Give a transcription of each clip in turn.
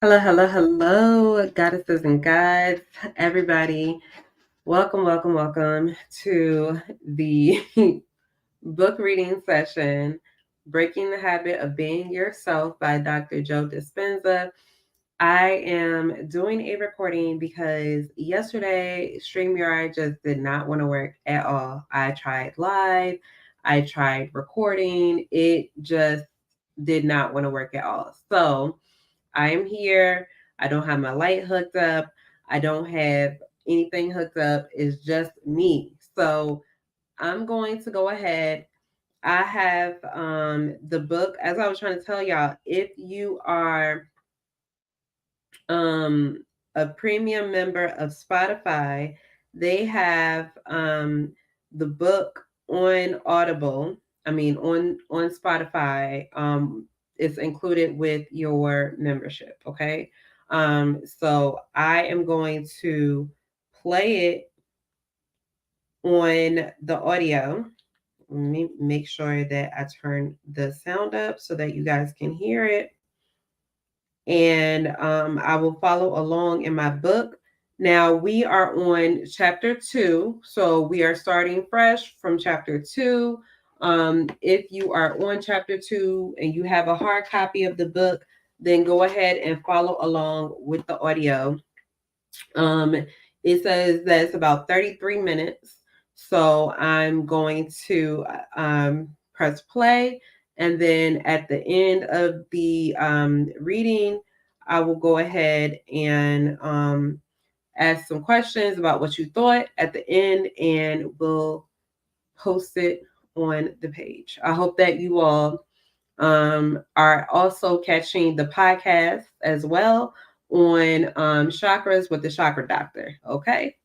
Hello, hello, hello, goddesses and gods, everybody. Welcome, welcome, welcome to the book reading session, Breaking the Habit of Being Yourself by Dr. Joe Dispenza. I am doing a recording because yesterday StreamYard just did not want to work at all. I tried live, I tried recording, it just did not want to work at all. So, I am here. I don't have my light hooked up. I don't have anything hooked up. It's just me. So I'm going to go ahead. I have the book, as I was trying to tell y'all, if you are a premium member of Spotify, they have the book on Audible. I mean on Spotify. It's included with your membership. Okay. So I am going to play it on the audio. Let me make sure that I turn the sound up so that you guys can hear it, and I will follow along in my book. Now we are on chapter 2, so we are starting fresh from chapter 2. If you are on chapter 2 and you have a hard copy of the book, then go ahead and follow along with the audio. Um, it says that it's about 33 minutes. So I'm going to press play. And then at the end of the reading, I will go ahead and ask some questions about what you thought at the end, and we'll post it on the page. I hope that you all are also catching the podcast as well on Chakras with the Chakra Doctor. Okay?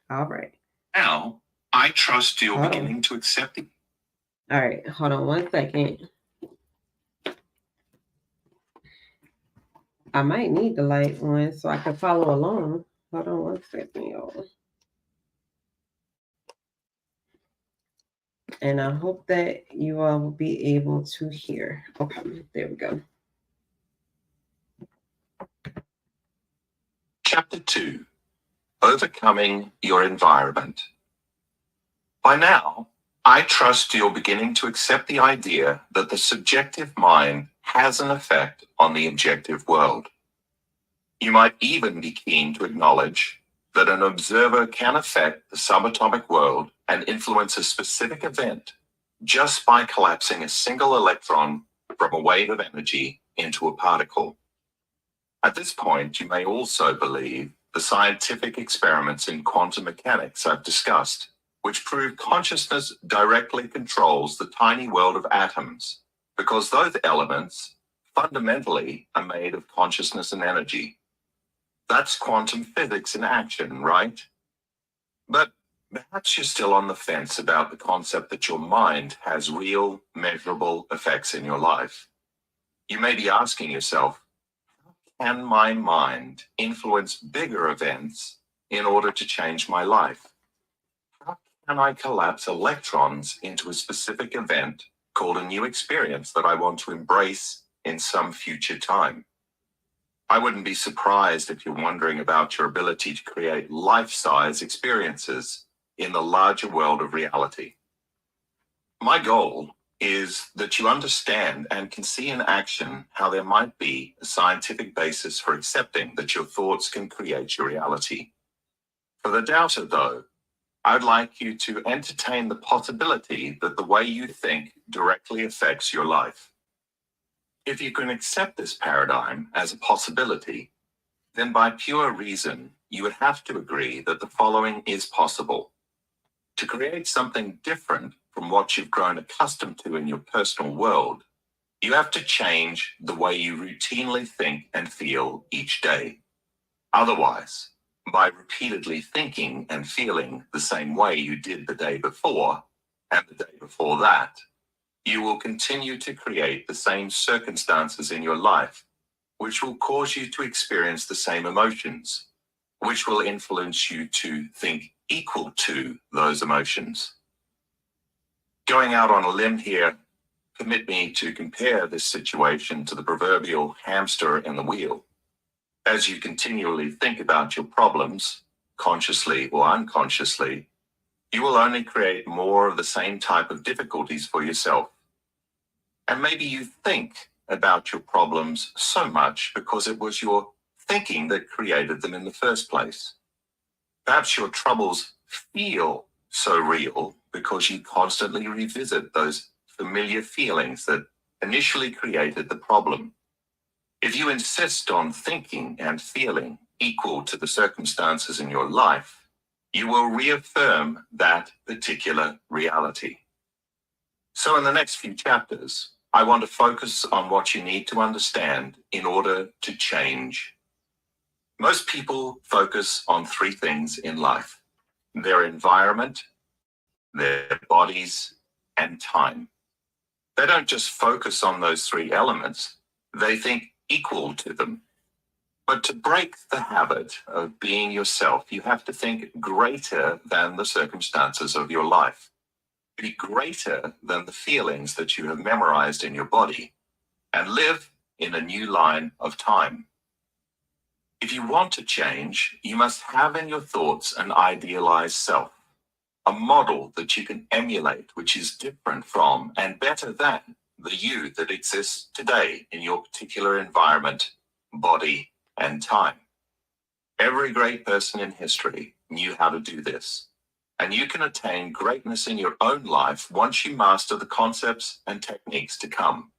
All right. Now, I trust you're beginning to accept it. All right. Hold on one second. I might need the light on so I can follow along. Hold on one second, y'all. And I hope that you all will be able to hear. Okay, there we go. Chapter 2: Overcoming Your Environment. By now, I trust you're beginning to accept the idea that the subjective mind has an effect on the objective world. You might even be keen to acknowledge that an observer can affect the subatomic world and influence a specific event just by collapsing a single electron from a wave of energy into a particle. At this point, you may also believe the scientific experiments in quantum mechanics I've discussed, which prove consciousness directly controls the tiny world of atoms, because those elements fundamentally are made of consciousness and energy. That's quantum physics in action, right? But perhaps you're still on the fence about the concept that your mind has real, measurable effects in your life. You may be asking yourself, can my mind influence bigger events in order to change my life? How can I collapse electrons into a specific event called a new experience that I want to embrace in some future time? I wouldn't be surprised if you're wondering about your ability to create life-size experiences in the larger world of reality. My goal is that you understand and can see in action how there might be a scientific basis for accepting that your thoughts can create your reality. For the doubter, though, I'd like you to entertain the possibility that the way you think directly affects your life. If you can accept this paradigm as a possibility, then by pure reason, you would have to agree that the following is possible. To create something different from what you've grown accustomed to in your personal world, you have to change the way you routinely think and feel each day. Otherwise, by repeatedly thinking and feeling the same way you did the day before and the day before that, you will continue to create the same circumstances in your life, which will cause you to experience the same emotions, which will influence you to think equal to those emotions. Going out on a limb here, permit me to compare this situation to the proverbial hamster in the wheel. As you continually think about your problems, consciously or unconsciously, you will only create more of the same type of difficulties for yourself. And maybe you think about your problems so much because it was your thinking that created them in the first place. Perhaps your troubles feel so real because you constantly revisit those familiar feelings that initially created the problem. If you insist on thinking and feeling equal to the circumstances in your life, you will reaffirm that particular reality. So in the next few chapters, I want to focus on what you need to understand in order to change. Most people focus on three things in life: their environment, their bodies, and time. They don't just focus on those three elements, they think equal to them. But to break the habit of being yourself, you have to think greater than the circumstances of your life. Be greater than the feelings that you have memorized in your body, and live in a new line of time. If you want to change, you must have in your thoughts an idealized self, a model that you can emulate, which is different from and better than the you that exists today in your particular environment, body, and time. Every great person in history knew how to do this, and you can attain greatness in your own life once you master the concepts and techniques to come.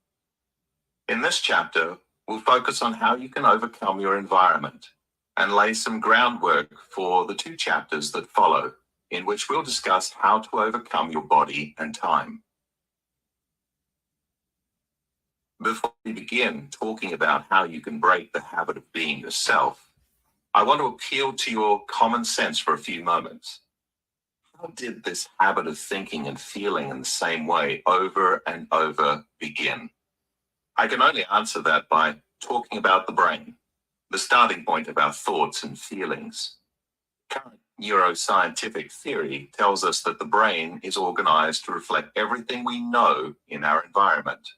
In this chapter, we'll focus on how you can overcome your environment and lay some groundwork for the 2 chapters that follow, in which we'll discuss how to overcome your body and time. Before we begin talking about how you can break the habit of being yourself, I want to appeal to your common sense for a few moments. How did this habit of thinking and feeling in the same way over and over begin? I can only answer that by talking about the brain, the starting point of our thoughts and feelings. Current neuroscientific theory tells us that the brain is organized to reflect everything we know in our environment.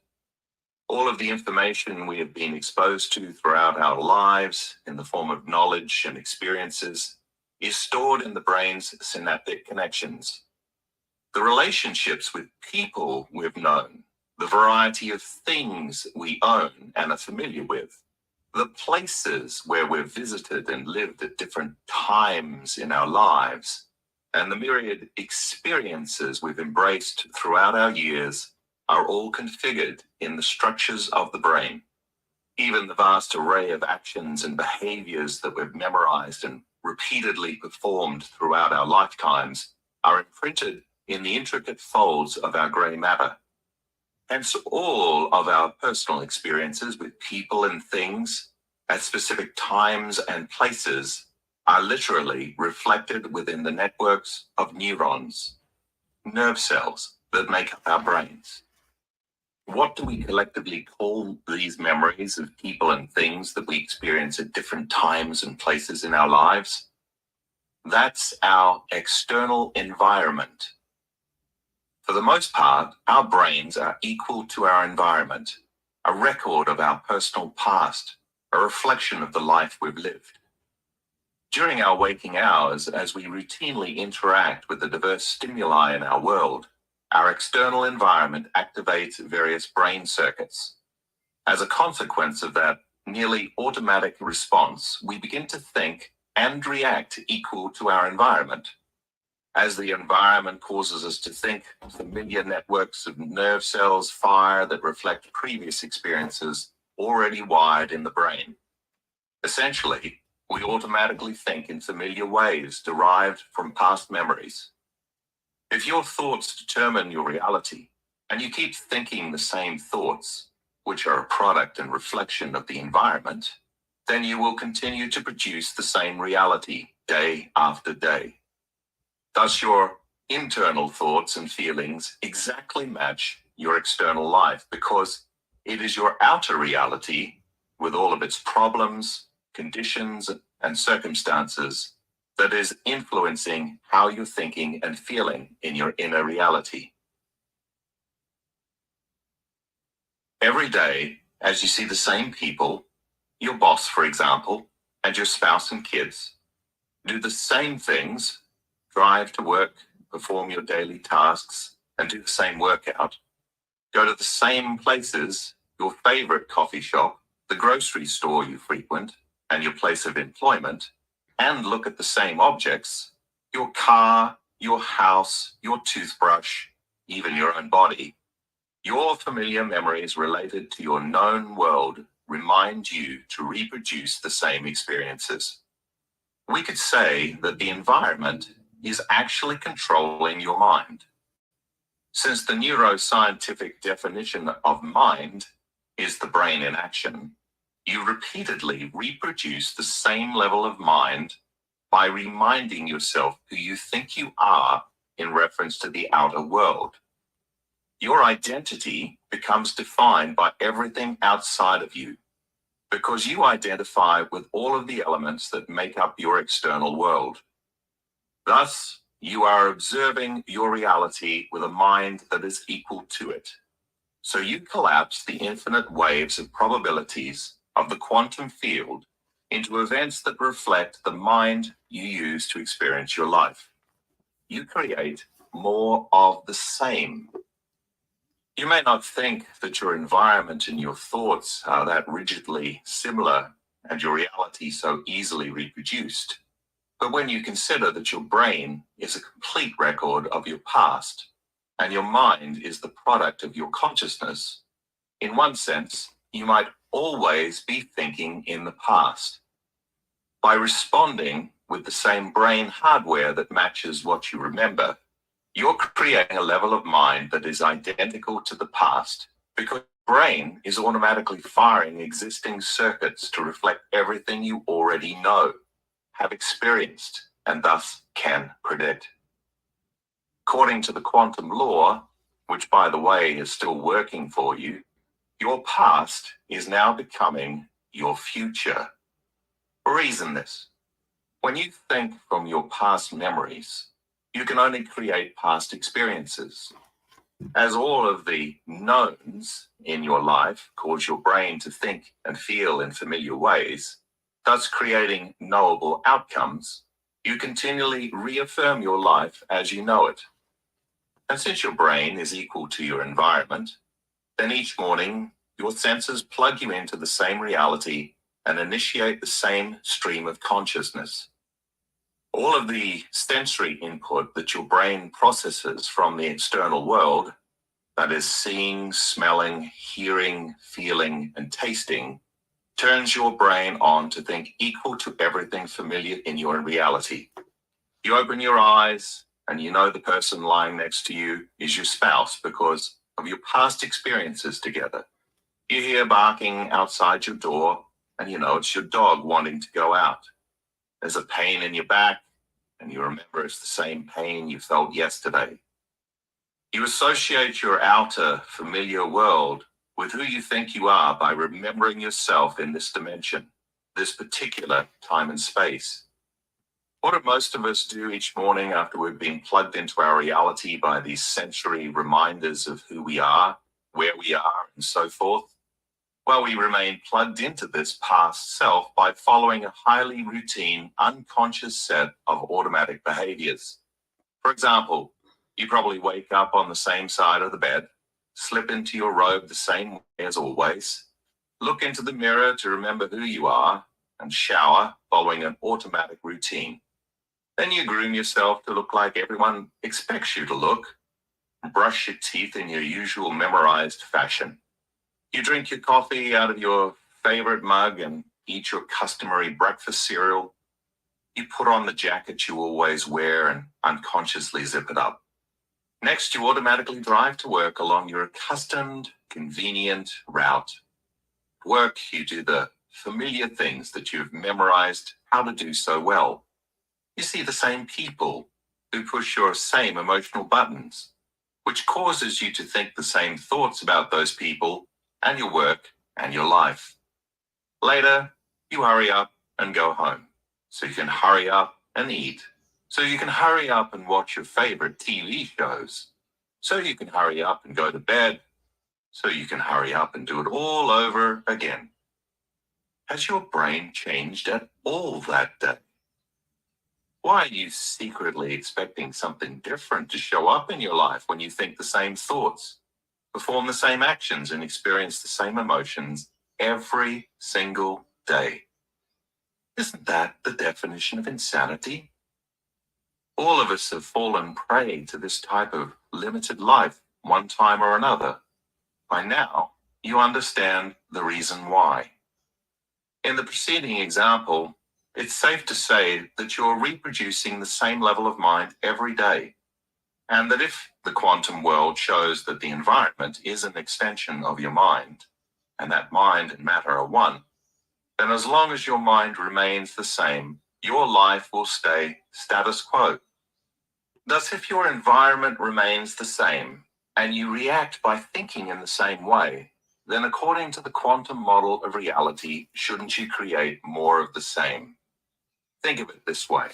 All of the information we have been exposed to throughout our lives in the form of knowledge and experiences is stored in the brain's synaptic connections. The relationships with people we've known, the variety of things we own and are familiar with, the places where we've visited and lived at different times in our lives, and the myriad experiences we've embraced throughout our years are all configured in the structures of the brain. Even the vast array of actions and behaviors that we've memorized and repeatedly performed throughout our lifetimes are imprinted in the intricate folds of our gray matter. Hence, all of our personal experiences with people and things at specific times and places are literally reflected within the networks of neurons, nerve cells that make up our brains. What do we collectively call these memories of people and things that we experience at different times and places in our lives? That's our external environment. For the most part, our brains are equal to our environment, a record of our personal past, a reflection of the life we've lived. During our waking hours, as we routinely interact with the diverse stimuli in our world, our external environment activates various brain circuits. As a consequence of that nearly automatic response, we begin to think and react equal to our environment. As the environment causes us to think, familiar networks of nerve cells fire that reflect previous experiences already wired in the brain. Essentially, we automatically think in familiar ways derived from past memories. If your thoughts determine your reality, and you keep thinking the same thoughts, which are a product and reflection of the environment, then you will continue to produce the same reality day after day. Thus, your internal thoughts and feelings exactly match your external life because it is your outer reality, with all of its problems, conditions, and circumstances, that is influencing how you're thinking and feeling in your inner reality. Every day, as you see the same people, your boss, for example, and your spouse and kids. Do the same things, drive to work, perform your daily tasks, and do the same workout. Go to the same places, your favorite coffee shop, the grocery store you frequent, and your place of employment, and look at the same objects, your car, your house, your toothbrush, even your own body. Your familiar memories related to your known world remind you to reproduce the same experiences. We could say that the environment is actually controlling your mind. Since the neuroscientific definition of mind is the brain in action, you repeatedly reproduce the same level of mind by reminding yourself who you think you are in reference to the outer world. Your identity becomes defined by everything outside of you because you identify with all of the elements that make up your external world. Thus, you are observing your reality with a mind that is equal to it. So you collapse the infinite waves of probabilities of the quantum field into events that reflect the mind you use to experience your life. You create more of the same. You may not think that your environment and your thoughts are that rigidly similar and your reality so easily reproduced. But when you consider that your brain is a complete record of your past and your mind is the product of your consciousness, in one sense, you might always be thinking in the past. By responding with the same brain hardware that matches what you remember, you're creating a level of mind that is identical to the past because your brain is automatically firing existing circuits to reflect everything you already know, have experienced, and thus can predict. According to the quantum law, which by the way is still working for you, your past is now becoming your future. Reason this. When you think from your past memories, you can only create past experiences. As all of the knowns in your life cause your brain to think and feel in familiar ways, thus creating knowable outcomes, you continually reaffirm your life as you know it. And since your brain is equal to your environment, then each morning your senses plug you into the same reality and initiate the same stream of consciousness. All of the sensory input that your brain processes from the external world, that is seeing, smelling, hearing, feeling, and tasting, turns your brain on to think equal to everything familiar in your reality. You open your eyes and you know the person lying next to you is your spouse because of your past experiences together. You hear barking outside your door and you know it's your dog wanting to go out. There's a pain in your back and you remember it's the same pain you felt yesterday. You associate your outer familiar world with who you think you are by remembering yourself in this dimension, this particular time and space. What do most of us do each morning after we've been plugged into our reality by these sensory reminders of who we are, where we are, and so forth? Well, we remain plugged into this past self by following a highly routine, unconscious set of automatic behaviors. For example, you probably wake up on the same side of the bed, slip into your robe the same way as always, look into the mirror to remember who you are, and shower following an automatic routine. Then you groom yourself to look like everyone expects you to look, and brush your teeth in your usual memorized fashion. You drink your coffee out of your favorite mug and eat your customary breakfast cereal. You put on the jacket you always wear and unconsciously zip it up. Next, you automatically drive to work along your accustomed, convenient route. At work, you do the familiar things that you've memorized how to do so well. You see the same people who push your same emotional buttons, which causes you to think the same thoughts about those people and your work and your life. Later, you hurry up and go home, so you can hurry up and eat, so you can hurry up and watch your favorite TV shows, so you can hurry up and go to bed, so you can hurry up and do it all over again. Has your brain changed at all that day? Why are you secretly expecting something different to show up in your life when you think the same thoughts, perform the same actions, and experience the same emotions every single day? Isn't that the definition of insanity? All of us have fallen prey to this type of limited life one time or another. By now, you understand the reason why. In the preceding example, it's safe to say that you're reproducing the same level of mind every day, and that if the quantum world shows that the environment is an extension of your mind, and that mind and matter are one, then as long as your mind remains the same, your life will stay status quo. Thus, if your environment remains the same, and you react by thinking in the same way, then according to the quantum model of reality, shouldn't you create more of the same? Think of it this way.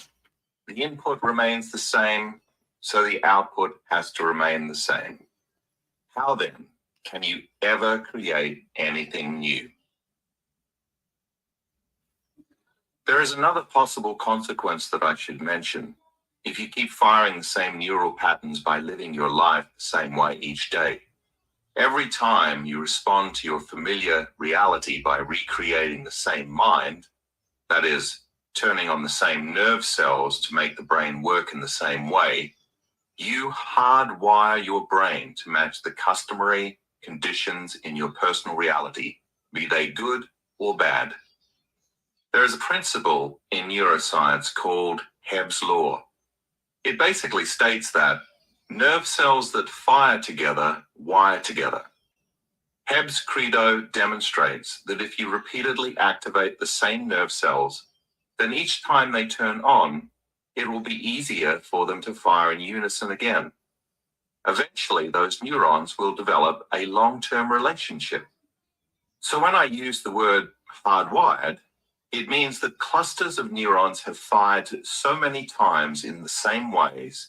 The input remains the same, so the output has to remain the same. How then can you ever create anything new? There is another possible consequence that I should mention. If you keep firing the same neural patterns by living your life the same way each day, every time you respond to your familiar reality by recreating the same mind, that is, turning on the same nerve cells to make the brain work in the same way, you hardwire your brain to match the customary conditions in your personal reality, be they good or bad. There is a principle in neuroscience called Hebb's law. It basically states that nerve cells that fire together wire together. Hebb's credo demonstrates that if you repeatedly activate the same nerve cells, then each time they turn on, it will be easier for them to fire in unison again. Eventually, those neurons will develop a long-term relationship. So when I use the word hardwired, it means that clusters of neurons have fired so many times in the same ways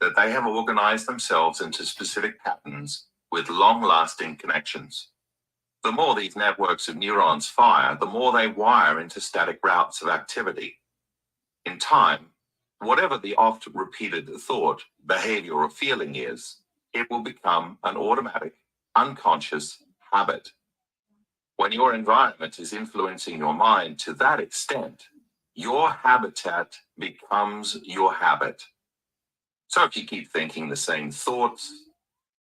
that they have organized themselves into specific patterns with long-lasting connections. The more these networks of neurons fire, the more they wire into static routes of activity. In time, whatever the oft-repeated thought, behavior, or feeling is, it will become an automatic, unconscious habit. When your environment is influencing your mind to that extent, your habitat becomes your habit. So if you keep thinking the same thoughts,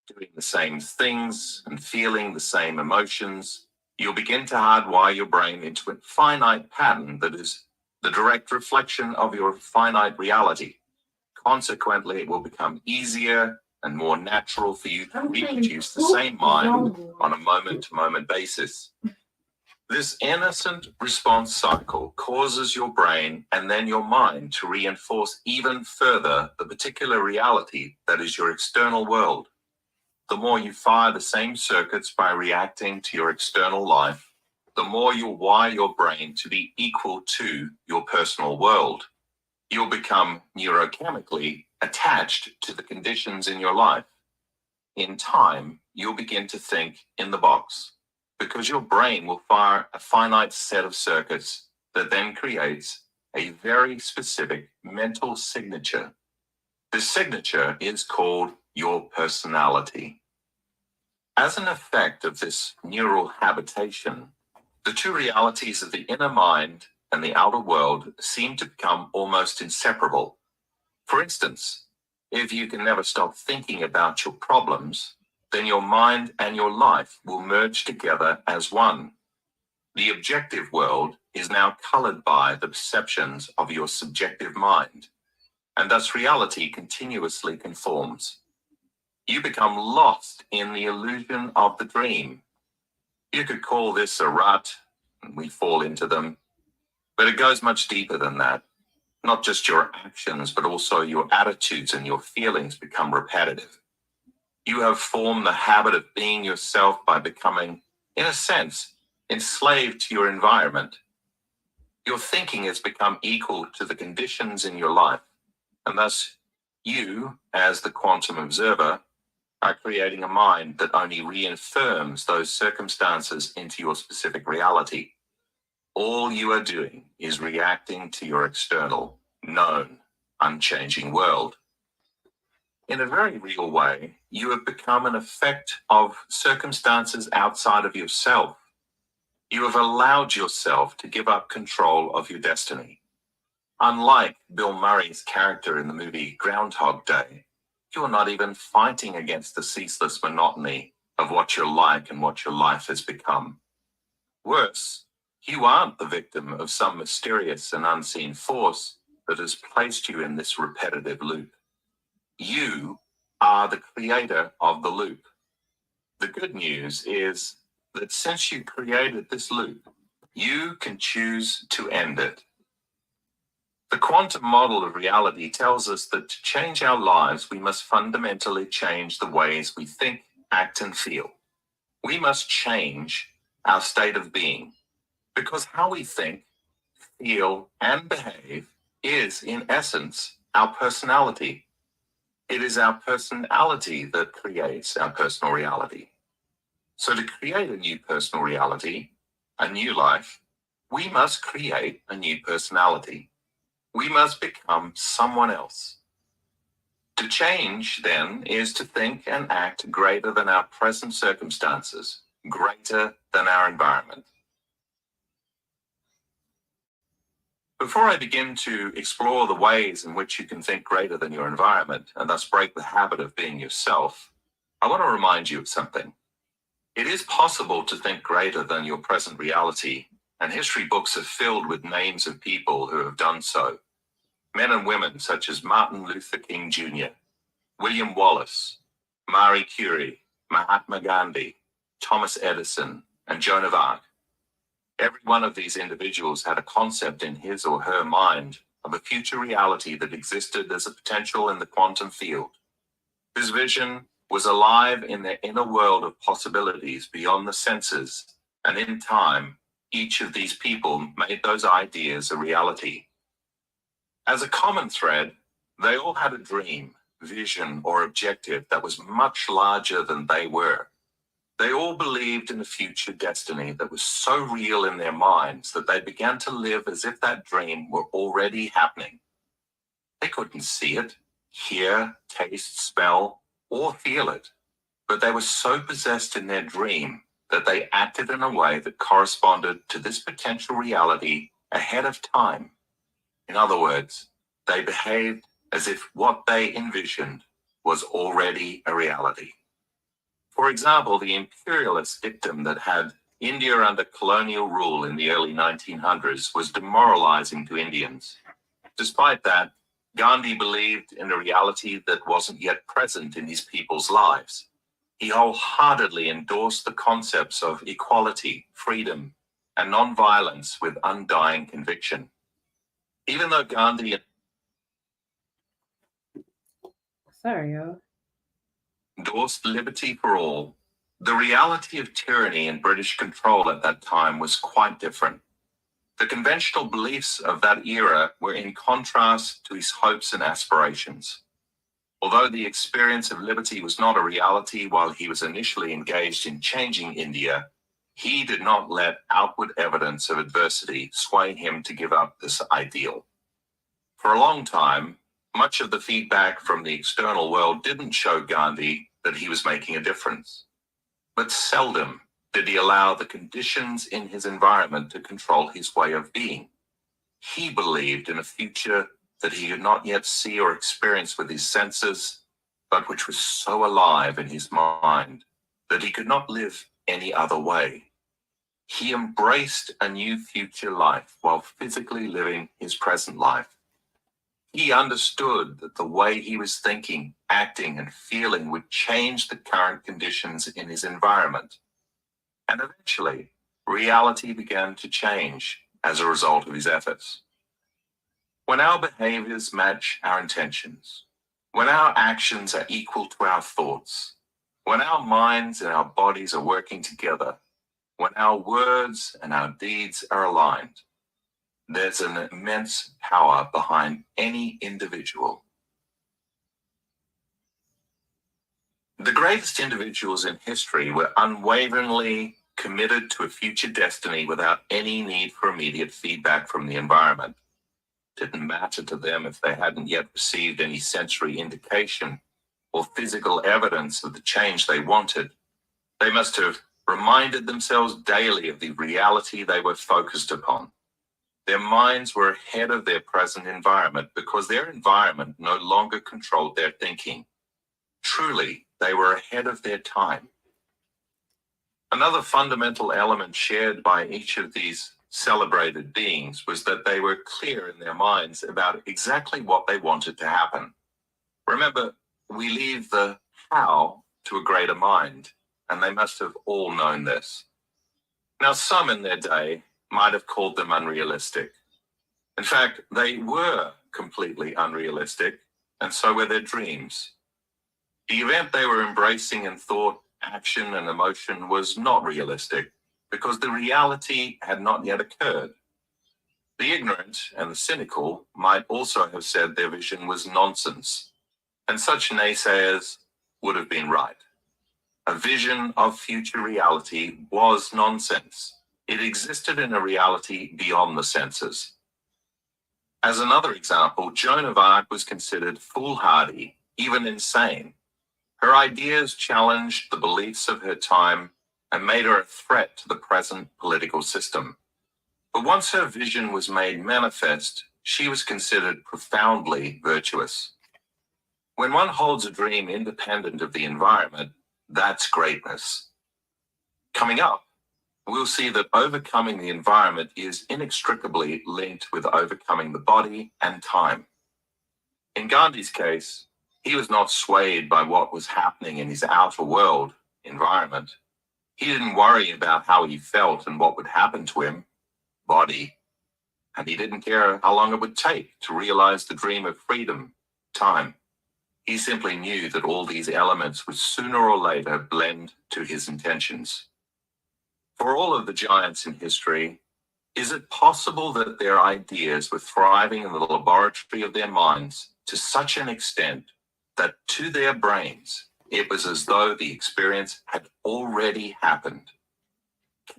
doing the same things, and feeling the same emotions, you'll begin to hardwire your brain into a finite pattern that is the direct reflection of your finite reality. Consequently, it will become easier and more natural for you to reproduce the same mind on a moment-to-moment basis. This innocent response cycle causes your brain and then your mind to reinforce even further the particular reality that is your external world. The more you fire the same circuits by reacting to your external life, the more you'll wire your brain to be equal to your personal world. You'll become neurochemically attached to the conditions in your life. In time, you'll begin to think in the box, because your brain will fire a finite set of circuits that then creates a very specific mental signature. This signature is called your personality. As an effect of this neural habitation, the two realities of the inner mind and the outer world seem to become almost inseparable. For instance, if you can never stop thinking about your problems, then your mind and your life will merge together as one. The objective world is now colored by the perceptions of your subjective mind, and thus reality continuously conforms. You become lost in the illusion of the dream. You could call this a rut, and we fall into them, but it goes much deeper than that. Not just your actions, but also your attitudes and your feelings become repetitive. You have formed the habit of being yourself by becoming, in a sense, enslaved to your environment. Your thinking has become equal to the conditions in your life, and thus you, as the quantum observer, are creating a mind that only reaffirms those circumstances into your specific reality. All you are doing is reacting to your external, known, unchanging world. In a very real way, you have become an effect of circumstances outside of yourself. You have allowed yourself to give up control of your destiny. Unlike Bill Murray's character in the movie Groundhog Day, you are not even fighting against the ceaseless monotony of what you're like and what your life has become. Worse, you aren't the victim of some mysterious and unseen force that has placed you in this repetitive loop. You are the creator of the loop. The good news is that since you created this loop, you can choose to end it. The quantum model of reality tells us that to change our lives, we must fundamentally change the ways we think, act, and feel. We must change our state of being, because how we think, feel, and behave is, in essence, our personality. It is our personality that creates our personal reality. So to create a new personal reality, a new life, we must create a new personality. We must become someone else. To change, then, is to think and act greater than our present circumstances, greater than our environment. Before I begin to explore the ways in which you can think greater than your environment and thus break the habit of being yourself, I want to remind you of something. It is possible to think greater than your present reality, and history books are filled with names of people who have done so. Men and women such as Martin Luther King Jr., William Wallace, Marie Curie, Mahatma Gandhi, Thomas Edison, and Joan of Arc. Every one of these individuals had a concept in his or her mind of a future reality that existed as a potential in the quantum field. This vision was alive in their inner world of possibilities beyond the senses, and in time, each of these people made those ideas a reality. As a common thread, they all had a dream, vision, or objective that was much larger than they were. They all believed in a future destiny that was so real in their minds that they began to live as if that dream were already happening. They couldn't see it, hear, taste, smell, or feel it, but they were so possessed in their dream that they acted in a way that corresponded to this potential reality ahead of time. In other words, they behaved as if what they envisioned was already a reality. For example, the imperialist dictum that had India under colonial rule in the early 1900s was demoralizing to Indians. Despite that, Gandhi believed in a reality that wasn't yet present in his people's lives. He wholeheartedly endorsed the concepts of equality, freedom, and nonviolence with undying conviction. Even though Gandhi Sorry, y'all. endorsed liberty for all, the reality of tyranny and British control at that time was quite different. The conventional beliefs of that era were in contrast to his hopes and aspirations. Although the experience of liberty was not a reality while he was initially engaged in changing India, he did not let outward evidence of adversity sway him to give up this ideal. For a long time, much of the feedback from the external world didn't show Gandhi that he was making a difference. But seldom did he allow the conditions in his environment to control his way of being. He believed in a future that he could not yet see or experience with his senses, but which was so alive in his mind that he could not live any other way. He embraced a new future life while physically living his present life. He understood that the way he was thinking, acting, and feeling would change the current conditions in his environment. And eventually, reality began to change as a result of his efforts. When our behaviors match our intentions, when our actions are equal to our thoughts, when our minds and our bodies are working together, when our words and our deeds are aligned, there's an immense power behind any individual. The greatest individuals in history were unwaveringly committed to a future destiny without any need for immediate feedback from the environment. It didn't matter to them if they hadn't yet received any sensory indication or physical evidence of the change they wanted. They must have reminded themselves daily of the reality they were focused upon. Their minds were ahead of their present environment because their environment no longer controlled their thinking. Truly, they were ahead of their time. Another fundamental element shared by each of these celebrated beings was that they were clear in their minds about exactly what they wanted to happen. Remember, we leave the how to a greater mind, and they must have all known this. Now, some in their day might have called them unrealistic. In fact, they were completely unrealistic, and so were their dreams. The event they were embracing in thought, action, and emotion was not realistic because the reality had not yet occurred. The ignorant and the cynical might also have said their vision was nonsense, and such naysayers would have been right. A vision of future reality was nonsense. It existed in a reality beyond the senses. As another example, Joan of Arc was considered foolhardy, even insane. Her ideas challenged the beliefs of her time and made her a threat to the present political system. But once her vision was made manifest, she was considered profoundly virtuous. When one holds a dream independent of the environment, that's greatness. Coming up, we'll see that overcoming the environment is inextricably linked with overcoming the body and time. In Gandhi's case, he was not swayed by what was happening in his outer world, environment. He didn't worry about how he felt and what would happen to him, body. And he didn't care how long it would take to realize the dream of freedom, time. He simply knew that all these elements would sooner or later blend to his intentions. For all of the giants in history, is it possible that their ideas were thriving in the laboratory of their minds to such an extent that to their brains, it was as though the experience had already happened?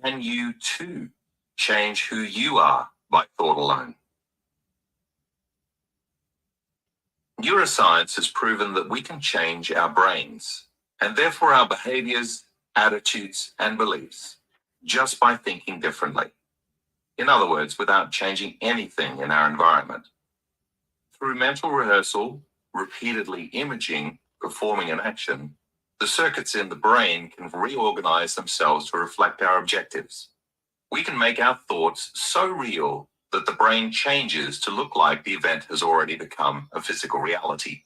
Can you too change who you are by thought alone? Neuroscience has proven that we can change our brains, and therefore our behaviors, attitudes, and beliefs, just by thinking differently. In other words, without changing anything in our environment. Through mental rehearsal, repeatedly imaging, performing an action, the circuits in the brain can reorganize themselves to reflect our objectives. We can make our thoughts so real that the brain changes to look like the event has already become a physical reality.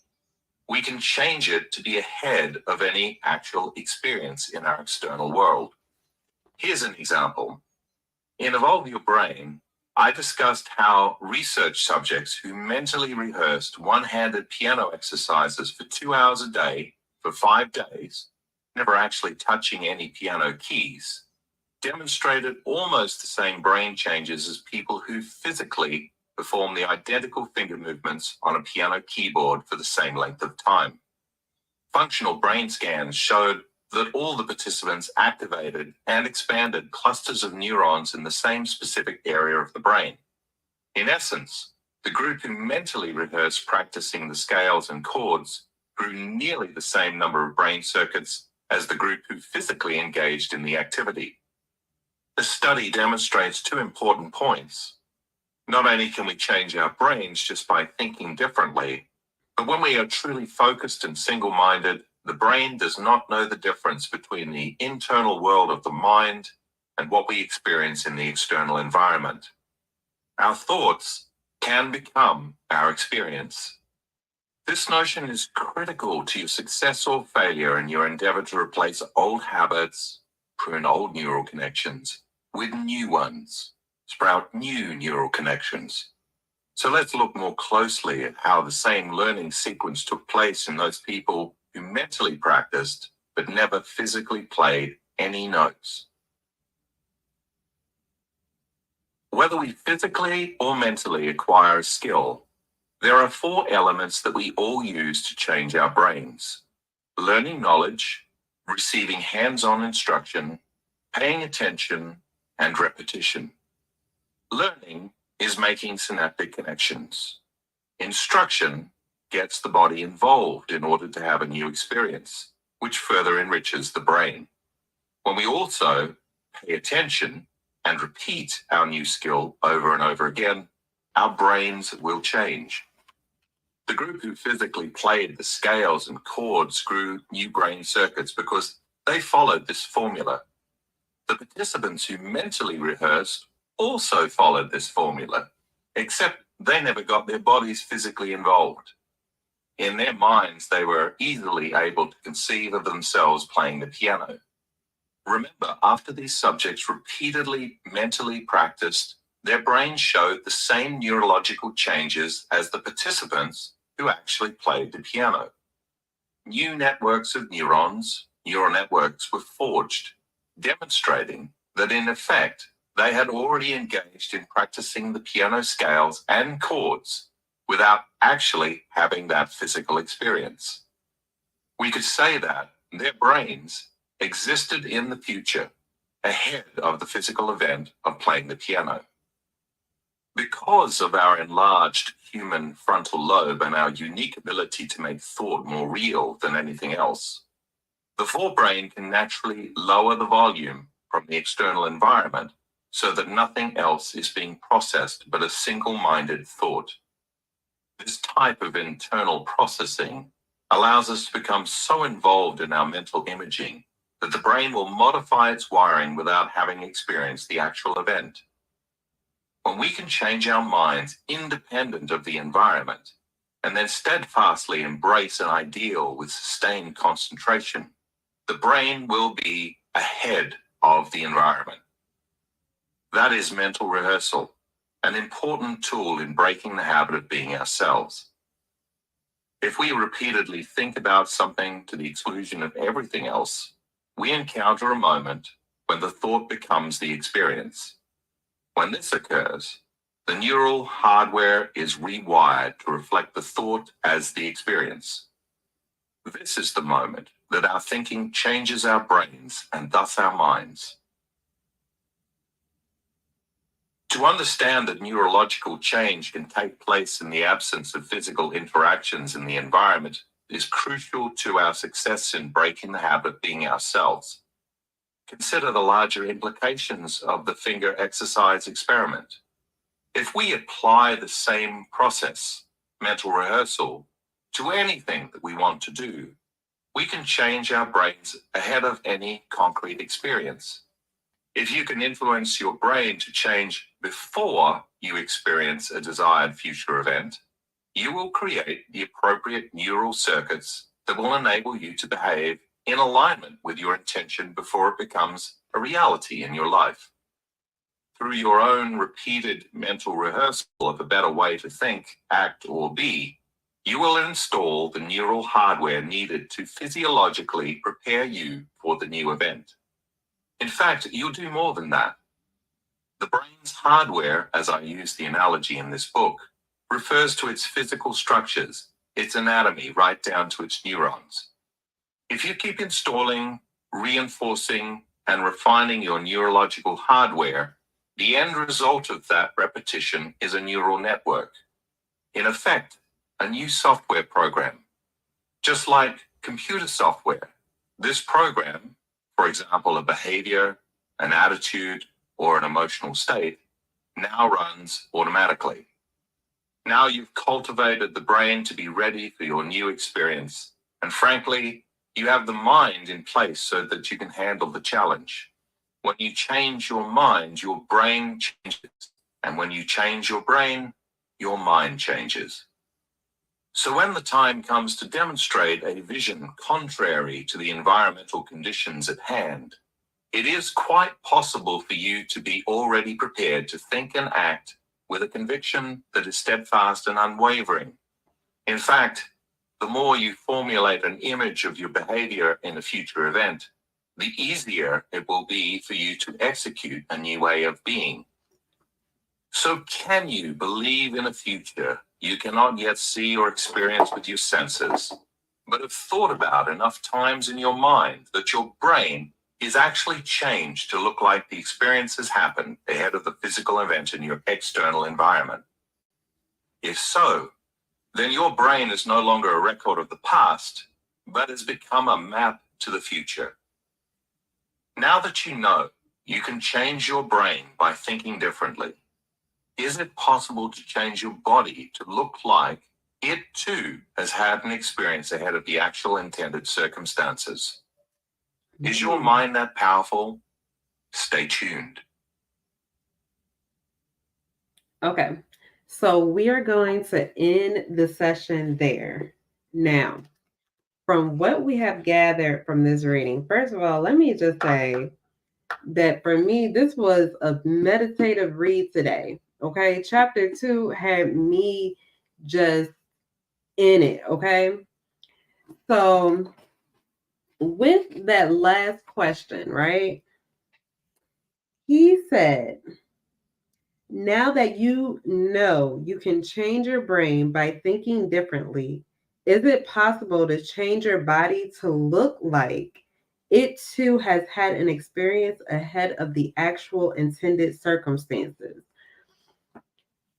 We can change it to be ahead of any actual experience in our external world. Here's an example. In Evolve Your Brain, I discussed how research subjects who mentally rehearsed one-handed piano exercises for 2 hours a day for 5 days, never actually touching any piano keys, demonstrated almost the same brain changes as people who physically perform the identical finger movements on a piano keyboard for the same length of time. Functional brain scans showed that all the participants activated and expanded clusters of neurons in the same specific area of the brain. In essence, the group who mentally rehearsed practicing the scales and chords grew nearly the same number of brain circuits as the group who physically engaged in the activity. The study demonstrates 2 important points. Not only can we change our brains just by thinking differently, but when we are truly focused and single-minded, the brain does not know the difference between the internal world of the mind and what we experience in the external environment. Our thoughts can become our experience. This notion is critical to your success or failure in your endeavor to replace old habits, prune old neural connections with new ones, sprout new neural connections. So let's look more closely at how the same learning sequence took place in those people who mentally practiced but never physically played any notes. Whether we physically or mentally acquire a skill, there are 4 elements that we all use to change our brains: learning knowledge, receiving hands-on instruction, paying attention, and repetition. Learning is making synaptic connections. Instruction gets the body involved in order to have a new experience, which further enriches the brain. When we also pay attention and repeat our new skill over and over again, our brains will change. The group who physically played the scales and chords grew new brain circuits because they followed this formula. The participants who mentally rehearsed also followed this formula, except they never got their bodies physically involved. In their minds, they were easily able to conceive of themselves playing the piano. Remember, after these subjects repeatedly mentally practiced, their brains showed the same neurological changes as the participants who actually played the piano. New networks of neurons, neural networks, were forged, demonstrating that in effect, they had already engaged in practicing the piano scales and chords without actually having that physical experience. We could say that their brains existed in the future, ahead of the physical event of playing the piano. Because of our enlarged human frontal lobe and our unique ability to make thought more real than anything else, the forebrain can naturally lower the volume from the external environment so that nothing else is being processed but a single-minded thought. This type of internal processing allows us to become so involved in our mental imaging that the brain will modify its wiring without having experienced the actual event. When we can change our minds independent of the environment and then steadfastly embrace an ideal with sustained concentration, the brain will be ahead of the environment. That is mental rehearsal, an important tool in breaking the habit of being ourselves. If we repeatedly think about something to the exclusion of everything else, we encounter a moment when the thought becomes the experience. When this occurs, the neural hardware is rewired to reflect the thought as the experience. This is the moment that our thinking changes our brains and thus our minds. To understand that neurological change can take place in the absence of physical interactions in the environment is crucial to our success in breaking the habit of being ourselves. Consider the larger implications of the finger exercise experiment. If we apply the same process, mental rehearsal, to anything that we want to do, we can change our brains ahead of any concrete experience. If you can influence your brain to change before you experience a desired future event, you will create the appropriate neural circuits that will enable you to behave in alignment with your intention before it becomes a reality in your life. Through your own repeated mental rehearsal of a better way to think, act, or be, you will install the neural hardware needed to physiologically prepare you for the new event. In fact, you'll do more than that. The brain's hardware, as I use the analogy in this book, refers to its physical structures, its anatomy, right down to its neurons. If you keep installing, reinforcing, and refining your neurological hardware, the end result of that repetition is a neural network. In effect, a new software program. Just like computer software, this program, for example, a behavior, an attitude, or an emotional state, now runs automatically. Now you've cultivated the brain to be ready for your new experience, and frankly, you have the mind in place so that you can handle the challenge. When you change your mind, your brain changes. And when you change your brain, your mind changes. So when the time comes to demonstrate a vision contrary to the environmental conditions at hand, it is quite possible for you to be already prepared to think and act with a conviction that is steadfast and unwavering. In fact, the more you formulate an image of your behavior in a future event, the easier it will be for you to execute a new way of being. So can you believe in a future you cannot yet see or experience with your senses, but have thought about enough times in your mind that your brain is actually changed to look like the experiences happened ahead of the physical event in your external environment? If so, then your brain is no longer a record of the past, but has become a map to the future. Now that you know you can change your brain by thinking differently, is it possible to change your body to look like it too has had an experience ahead of the actual intended circumstances? Is your mind that powerful? Stay tuned. Okay, so we are going to end the session there. Now, from what we have gathered from this reading, first of all, let me just say that for me, this was a meditative read today. Okay, chapter 2 had me just in it. Okay, so with that last question, right? He said, now that you know you can change your brain by thinking differently, is it possible to change your body to look like it too has had an experience ahead of the actual intended circumstances?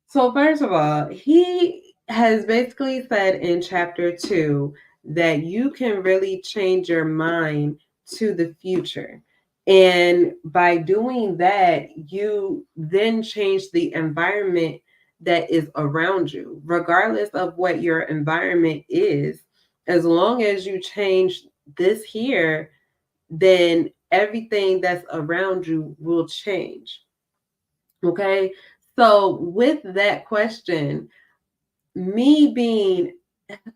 So, first of all, he has basically said in chapter 2 that you can really change your mind to the future. And by doing that, you then change the environment that is around you, regardless of what your environment is. As long as you change this here, then everything that's around you will change. Okay. So, with that question, me being,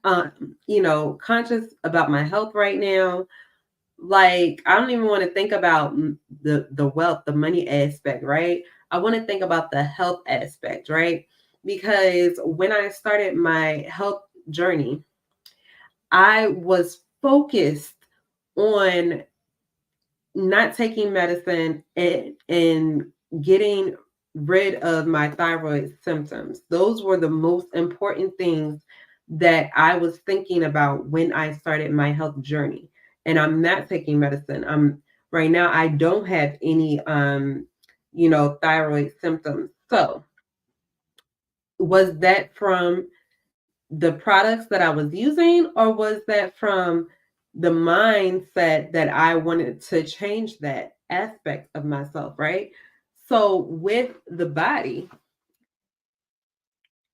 conscious about my health right now, like I don't even want to think about the wealth, the money aspect, right? I want to think about the health aspect, right? Because when I started my health journey, I was focused on not taking medicine and getting rid of my thyroid symptoms. Those were the most important things that I was thinking about when I started my health journey. And I'm not taking medicine. I'm right now I don't have any thyroid symptoms. So, was that from the products that I was using, or was that from the mindset that I wanted to change that aspect of myself, right? So, with the body,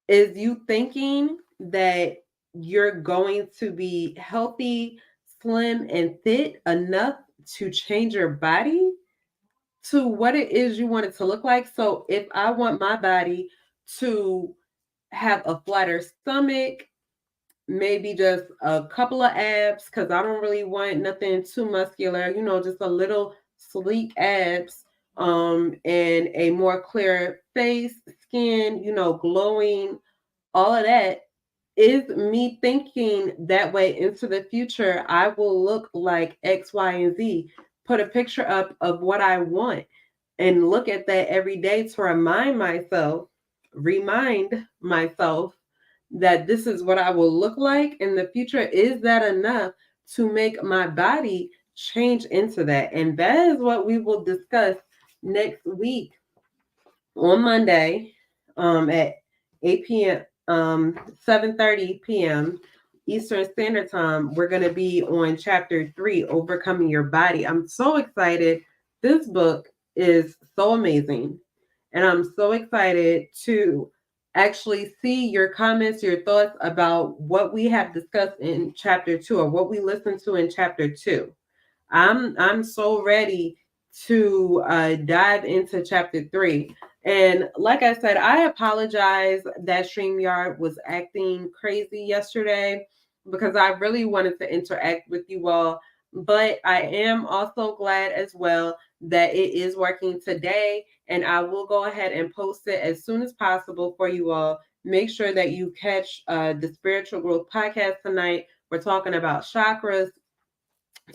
is you thinking that you're going to be healthy, slim, and fit enough to change your body to what it is you want it to look like? So, if I want my body to have a flatter stomach, maybe just a couple of abs because I don't really want nothing too muscular, just a little sleek abs, and a more clear face, skin, glowing, all of that is me thinking that way into the future. I will look like X, Y, and Z. Put a picture up of what I want and look at that every day to remind myself that this is what I will look like in the future. Is that enough to make my body change into that? And that is what we will discuss next week on Monday, at 8 p.m. 7:30 p.m. Eastern Standard Time. We're going to be on chapter 3, Overcoming Your Body. I'm so excited. This book is so amazing. And I'm so excited to actually see your comments, your thoughts about what we have discussed in chapter 2 or what we listened to in chapter 2. I'm so ready to dive into chapter 3. And like I said, I apologize that StreamYard was acting crazy yesterday because I really wanted to interact with you all. But I am also glad as well that it is working today. And I will go ahead and post it as soon as possible for you all. Make sure that you catch the Spiritual Growth Podcast tonight. We're talking about chakras,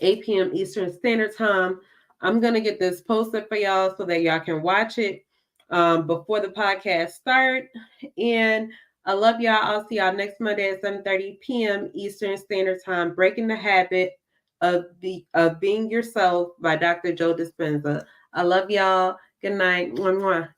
8 p.m. Eastern Standard Time. I'm going to get this posted for y'all so that y'all can watch it before the podcast start. And I love y'all. I'll see y'all next Monday at 7:30 p.m. Eastern Standard Time. Breaking the habit of Being Yourself by Dr. Joe Dispenza. I love y'all. Good night. Mwah, mwah.